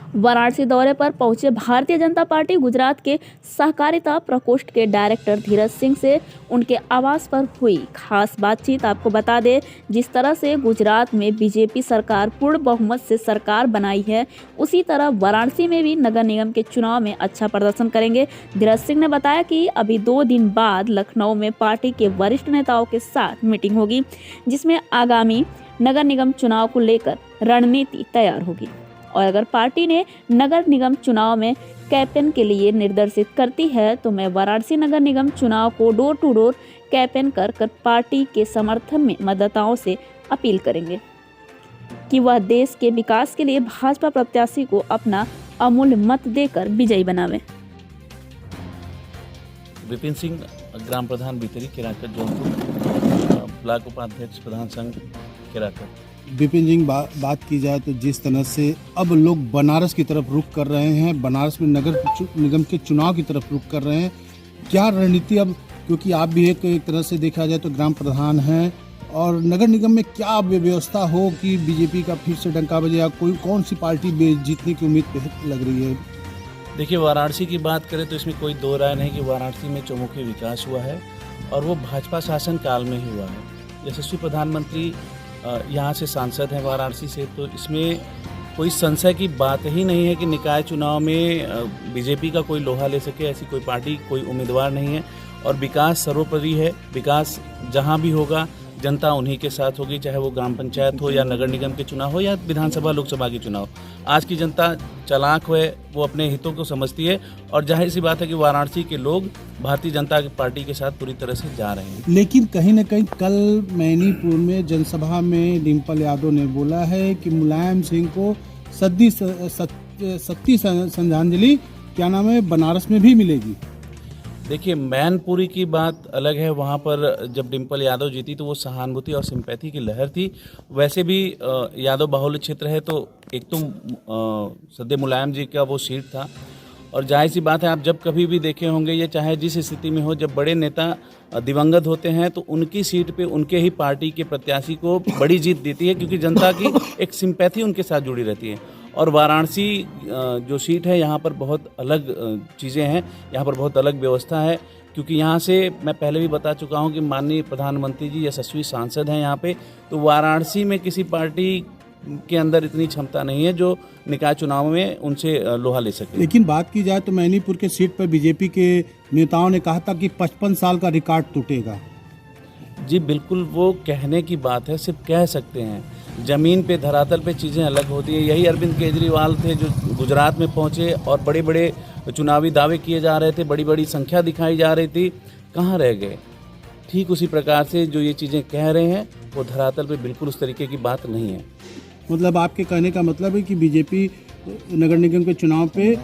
वाराणसी दौरे पर पहुंचे भारतीय जनता पार्टी गुजरात के सहकारिता प्रकोष्ठ के डायरेक्टर धीरज सिंह से उनके आवास पर हुई खास बातचीत। आपको बता दें, जिस तरह से गुजरात में बीजेपी सरकार पूर्ण बहुमत से सरकार बनाई है, उसी तरह वाराणसी में भी नगर निगम के चुनाव में अच्छा प्रदर्शन करेंगे। धीरज सिंह ने बताया कि अभी 2 दिन बाद लखनऊ में पार्टी के वरिष्ठ नेताओं के साथ मीटिंग होगी, जिसमें आगामी नगर निगम चुनाव को लेकर रणनीति तैयार होगी। और अगर पार्टी ने नगर निगम चुनाव में कैंपेन के लिए निर्देशित करती है तो मैं वाराणसी नगर निगम चुनाव को डोर टू डोर कैंपेन कर पार्टी के समर्थन में मतदाताओं से अपील करेंगे कि वह देश के विकास के लिए भाजपा प्रत्याशी को अपना अमूल्य मत देकर विजयी बनावे। विपिन सिंह, ग्राम प्रधान भीतरी केराकर जौनपुर, ब्लॉक उपाध्यक्ष प्रधान संघ केराकर। विपिन जी, बात की जाए तो जिस तरह से अब लोग बनारस की तरफ रुख कर रहे हैं, बनारस में नगर निगम के चुनाव की तरफ रुख कर रहे हैं, क्या रणनीति अब, क्योंकि आप भी एक तरह से देखा जाए तो ग्राम प्रधान हैं, और नगर निगम में क्या व्यवस्था हो कि बीजेपी का फिर से डंका बजे या कौन सी पार्टी जीतने की उम्मीद लग रही है? देखिए, वाराणसी की बात करें तो इसमें कोई दो राय नहीं कि वाराणसी में चौमुखी विकास हुआ है और वो भाजपा शासन काल में ही हुआ है। यशस्वी प्रधानमंत्री यहाँ से सांसद हैं वाराणसी से, तो इसमें कोई संशय की बात ही नहीं है कि निकाय चुनाव में बीजेपी का कोई लोहा ले सके, ऐसी कोई पार्टी, कोई उम्मीदवार नहीं है। और विकास सर्वोपरि है, विकास जहाँ भी होगा जनता उन्हीं के साथ होगी, चाहे वो ग्राम पंचायत हो या नगर निगम के चुनाव हो या विधानसभा लोकसभा के चुनाव। आज की जनता चालाक है, वो अपने हितों को समझती है और जाहिर सी बात है कि वाराणसी के लोग भारतीय जनता पार्टी के साथ पूरी तरह से जा रहे हैं। लेकिन कहीं न कहीं कल मैनीपुर में जनसभा में डिम्पल यादव ने बोला है कि मुलायम सिंह को सत्ती श्रद्धांजलि क्या नाम है बनारस में भी मिलेगी। देखिए, मैनपुरी की बात अलग है। वहाँ पर जब डिम्पल यादव जीती तो वो सहानुभूति और सिंपैथी की लहर थी। वैसे भी यादव बाहुल्य क्षेत्र है, तो एक तो सद्य मुलायम जी का वो सीट था और जाहिर सी बात है, आप जब कभी भी देखे होंगे, ये चाहे जिस स्थिति में हो, जब बड़े नेता दिवंगत होते हैं तो उनकी सीट पे उनके ही पार्टी के प्रत्याशी को बड़ी जीत देती है, क्योंकि जनता की एक सिंपैथी उनके साथ जुड़ी रहती है। और वाराणसी जो सीट है, यहाँ पर बहुत अलग चीज़ें हैं, यहाँ पर बहुत अलग व्यवस्था है, क्योंकि यहाँ से मैं पहले भी बता चुका हूँ कि माननीय प्रधानमंत्री जी यशस्वी सांसद हैं यहाँ पे। तो वाराणसी में किसी पार्टी के अंदर इतनी क्षमता नहीं है जो निकाय चुनाव में उनसे लोहा ले सके। लेकिन बात की जाए तो मैनीपुर के सीट पर बीजेपी के नेताओं ने कहा था कि 55 साल का रिकॉर्ड टूटेगा। जी बिल्कुल, वो कहने की बात है, सिर्फ कह सकते हैं। ज़मीन पे, धरातल पे चीज़ें अलग होती हैं। यही अरविंद केजरीवाल थे जो गुजरात में पहुँचे और बड़े बड़े चुनावी दावे किए जा रहे थे, बड़ी बड़ी संख्या दिखाई जा रही थी, कहाँ रह गए? ठीक उसी प्रकार से जो ये चीज़ें कह रहे हैं वो धरातल पे बिल्कुल उस तरीके की बात नहीं है। मतलब आपके कहने का मतलब है कि बीजेपी नगर निगम के चुनाव पे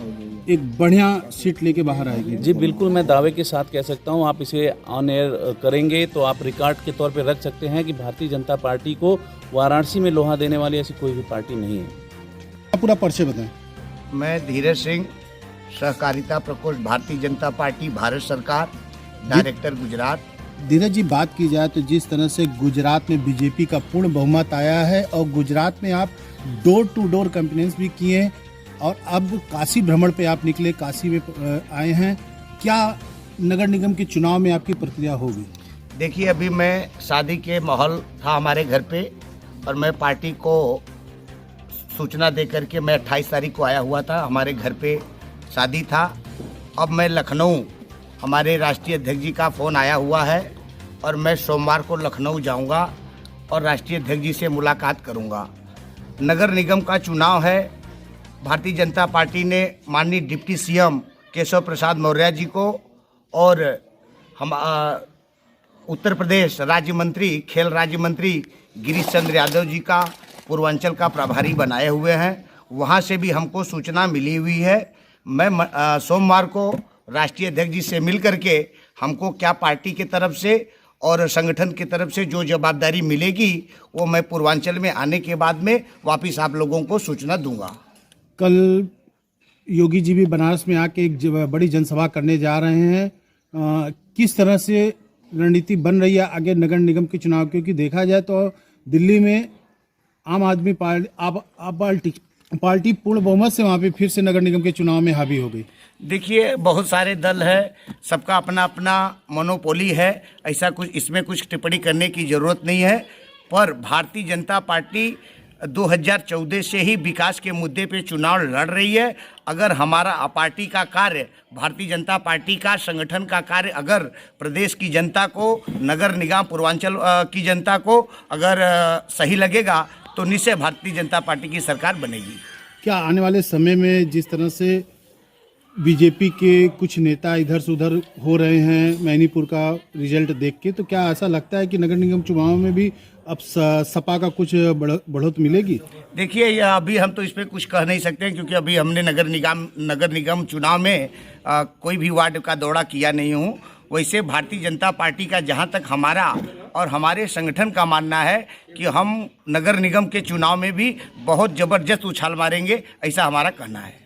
एक बढ़िया सीट लेके बाहर आएगी? जी बिल्कुल, मैं दावे के साथ कह सकता हूँ। आप इसे ऑन एयर करेंगे तो आप रिकॉर्ड के तौर पे रख सकते हैं कि भारतीय जनता पार्टी को वाराणसी में लोहा देने वाली ऐसी कोई भी पार्टी नहीं है। आप पूरा परिचय बताएं। मैं धीरज सिंह, सहकारिता प्रकोष्ठ, भारतीय जनता पार्टी, भारत सरकार, डायरेक्टर गुजरात। धीरज जी, बात की जाए तो जिस तरह से गुजरात में बीजेपी का पूर्ण बहुमत आया है और गुजरात में आप डोर टू डोर कैंपेन्स भी किए और अब काशी भ्रमण पे आप निकले, काशी में आए हैं, क्या नगर निगम के चुनाव में आपकी प्रक्रिया होगी? देखिए, अभी मैं शादी के माहौल था हमारे घर पे और मैं पार्टी को सूचना दे करके मैं 28 तारीख को आया हुआ था, हमारे घर पे शादी था। अब मैं लखनऊ, हमारे राष्ट्रीय अध्यक्ष जी का फ़ोन आया हुआ है और मैं सोमवार को लखनऊ जाऊंगा और राष्ट्रीय अध्यक्ष जी से मुलाकात करूंगा। नगर निगम का चुनाव है। भारतीय जनता पार्टी ने माननीय डिप्टी सीएम केशव प्रसाद मौर्य जी को और हम उत्तर प्रदेश राज्य मंत्री, खेल राज्य मंत्री गिरीश चंद्र यादव जी का पूर्वांचल का प्रभारी बनाए हुए हैं। वहां से भी हमको सूचना मिली हुई है। मैं सोमवार को राष्ट्रीय अध्यक्ष जी से मिल करके हमको क्या पार्टी की तरफ से और संगठन की तरफ से जो जवाबदारी मिलेगी वो मैं पूर्वांचल में आने के बाद में वापस आप लोगों को सूचना दूंगा। कल योगी जी भी बनारस में आके एक बड़ी जनसभा करने जा रहे हैं। किस तरह से रणनीति बन रही है आगे नगर निगम के चुनाव? क्योंकि देखा जाए तो दिल्ली में आम आदमी पार्टी पार्टी पूर्ण बहुमत से वहाँ पे फिर से नगर निगम के चुनाव में हावी हो गई। देखिए, बहुत सारे दल है, सबका अपना अपना मोनोपोली है, ऐसा कुछ इसमें कुछ टिप्पणी करने की ज़रूरत नहीं है। पर भारतीय जनता पार्टी 2014 से ही विकास के मुद्दे पे चुनाव लड़ रही है। अगर हमारा पार्टी का कार्य, भारतीय जनता पार्टी का संगठन का कार्य अगर प्रदेश की जनता को, नगर निगम पूर्वांचल की जनता को अगर सही लगेगा तो निश्चय भारतीय जनता पार्टी की सरकार बनेगी। क्या आने वाले समय में जिस तरह से बीजेपी के कुछ नेता इधर से उधर हो रहे हैं मैनीपुर का रिजल्ट देख के, तो क्या ऐसा लगता है कि नगर निगम चुनाव में भी अब सपा का कुछ बढ़ोत मिलेगी? देखिए, ये अभी हम तो इस पर कुछ कह नहीं सकते क्योंकि अभी हमने नगर निगम चुनाव में कोई भी वार्ड का दौरा किया नहीं हूँ। वैसे भारतीय जनता पार्टी का जहाँ तक हमारा और हमारे संगठन का मानना है कि हम नगर निगम के चुनाव में भी बहुत ज़बरदस्त उछाल मारेंगे, ऐसा हमारा कहना है।